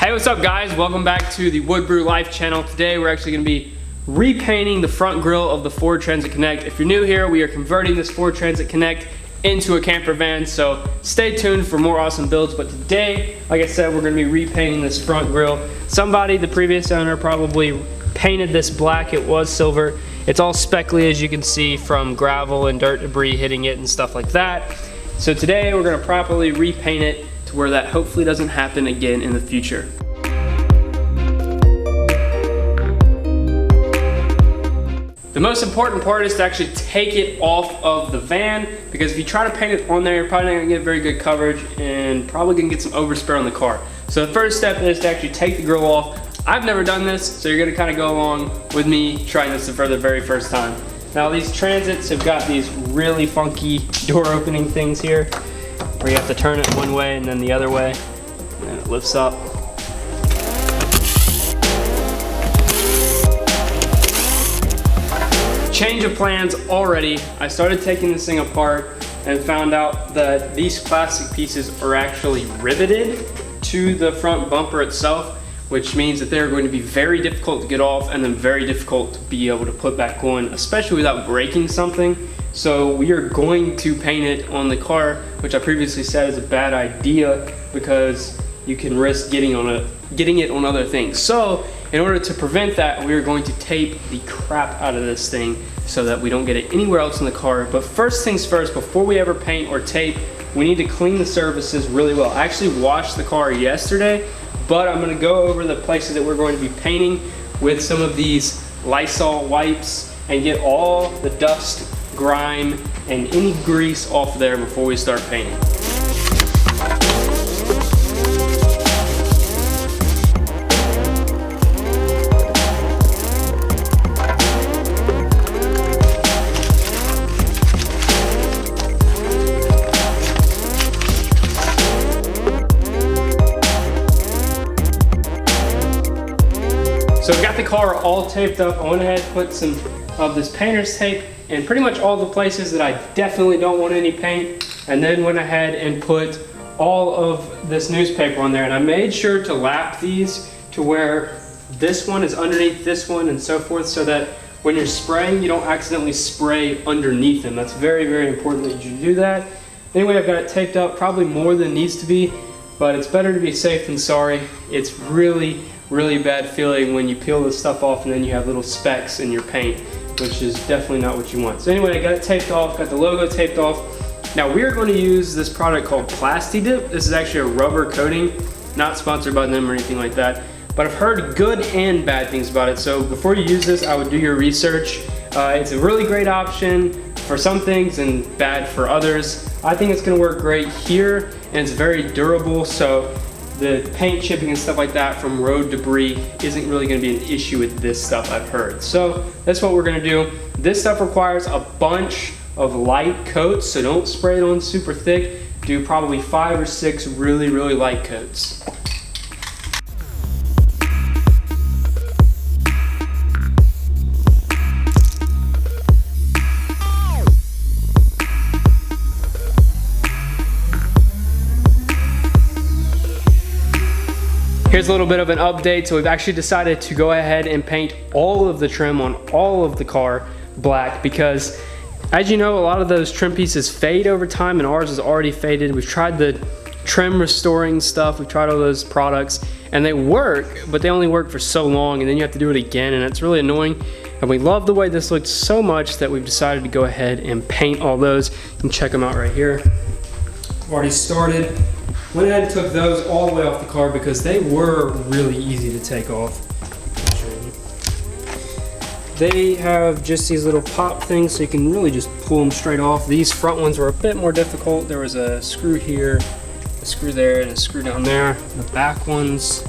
Hey, what's up guys? Welcome back to the Woodbrew Life channel. Today we're actually going to be repainting the front grille of the Ford Transit Connect. If you're new here, we are converting this Ford Transit Connect into a camper van, so stay tuned for more awesome builds. But today, like I said, we're going to be repainting this front grille. Somebody, the previous owner, probably painted this black. It was silver. It's all speckly, as you can see, from gravel and dirt debris hitting it and stuff like that. So today we're going to properly repaint it to where that hopefully doesn't happen again in the future. The most important part is to actually take it off of the van, because if you try to paint it on there, you're probably not going to get very good coverage and probably going to get some overspray on the car. So the first step is to actually take the grille off. I've never done this, so you're going to kind of go along with me trying this for the very first time. Now these Transits have got these really funky door opening things here, where you have to turn it one way and then the other way, and then it lifts up. Change of plans already. I started taking this thing apart and found out that these plastic pieces are actually riveted to the front bumper itself, which means that they're going to be very difficult to get off and then very difficult to be able to put back on, especially without breaking something. So we are going to paint it on the car, which I previously said is a bad idea because you can risk getting it on other things. So in order to prevent that, we are going to tape the crap out of this thing so that we don't get it anywhere else in the car. But first things first, before we ever paint or tape, we need to clean the surfaces really well. I actually washed the car yesterday, but I'm gonna go over the places that we're going to be painting with some of these Lysol wipes and get all the dust, grime, and any grease off there before we start painting. So we got the car all taped up. I went ahead and put some of this painter's tape in pretty much all the places that I definitely don't want any paint, and then went ahead and put all of this newspaper on there. And I made sure to lap these to where this one is underneath this one and so forth, so that when you're spraying, you don't accidentally spray underneath them. That's very, very important that you do that. Anyway, I've got it taped up probably more than it needs to be, but it's better to be safe than sorry. It's really bad feeling when you peel this stuff off and then you have little specks in your paint, which is definitely not what you want. So anyway, I got it taped off, got the logo taped off. Now we are going to use this product called Plasti Dip. This is actually a rubber coating, not sponsored by them or anything like that, but I've heard good and bad things about it. So before you use this, I would do your research. It's a really great option for some things and bad for others. I think it's going to work great here, and it's very durable, so the paint chipping and stuff like that from road debris isn't really going to be an issue with this stuff, I've heard. So that's what we're going to do. This stuff requires a bunch of light coats, so don't spray it on super thick. Do probably 5 or 6 really light coats. Here's a little bit of an update. So we've actually decided to go ahead and paint all of the trim on all of the car black, because as you know, a lot of those trim pieces fade over time, and ours is already faded. We've tried the trim restoring stuff, we've tried all those products, and they work, but they only work for so long, and then you have to do it again, and it's really annoying. And we love the way this looks so much that we've decided to go ahead and paint all those. You can check them out right here. Already started. Went ahead and took those all the way off the car because they were really easy to take off. They have just these little pop things, so you can really just pull them straight off. These front ones were a bit more difficult. There was a screw here, a screw there, and a screw down there. The back ones,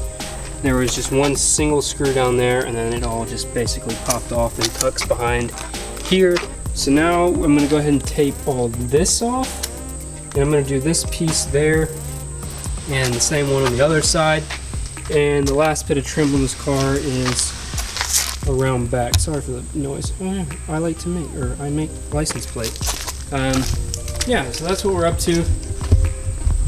there was just one single screw down there, and then it all just basically popped off and tucks behind here. So now I'm gonna go ahead and tape all this off, and I'm gonna do this piece there, and the same one on the other side. And the last bit of trim on this car is around back. Sorry for the noise. I like to make, or I make license plate. Yeah, so that's what we're up to.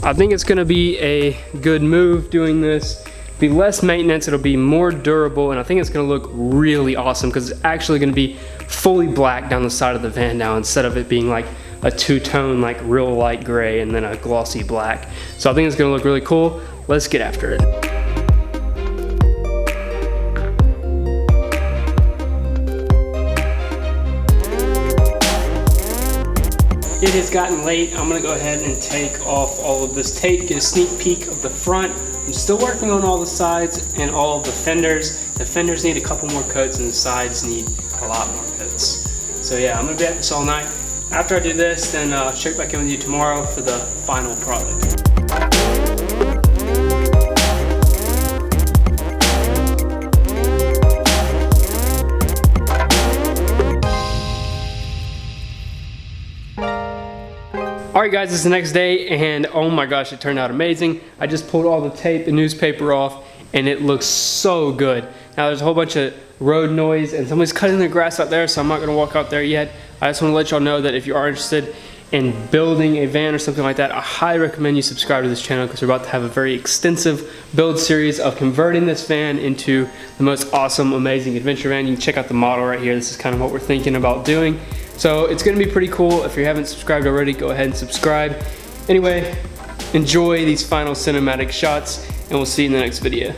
I think it's gonna be a good move doing this be less maintenance, it'll be more durable, and I think it's gonna look really awesome because it's actually gonna be fully black down the side of the van now instead of it being like a two-tone, like real light gray and then a glossy black. So I think it's gonna look really cool. Let's get after it. It has gotten late. I'm gonna go ahead and take off all of this tape, get a sneak peek of the front. I'm still working on all the sides and all of the fenders. The fenders need a couple more coats and the sides need a lot more coats. So yeah, I'm gonna be at this all night. After I do this, then I'll check back in with you tomorrow for the final product. Alright guys, it's the next day and oh my gosh, it turned out amazing. I just pulled all the tape and newspaper off and it looks so good. Now there's a whole bunch of road noise and somebody's cutting the grass out there, so I'm not going to walk out there yet. I just want to let y'all know that if you are interested in building a van or something like that, I highly recommend you subscribe to this channel because we're about to have a very extensive build series of converting this van into the most awesome, amazing adventure van. You can check out the model right here. This is kind of what we're thinking about doing. So it's going to be pretty cool. If you haven't subscribed already, go ahead and subscribe. Anyway, enjoy these final cinematic shots and we'll see you in the next video.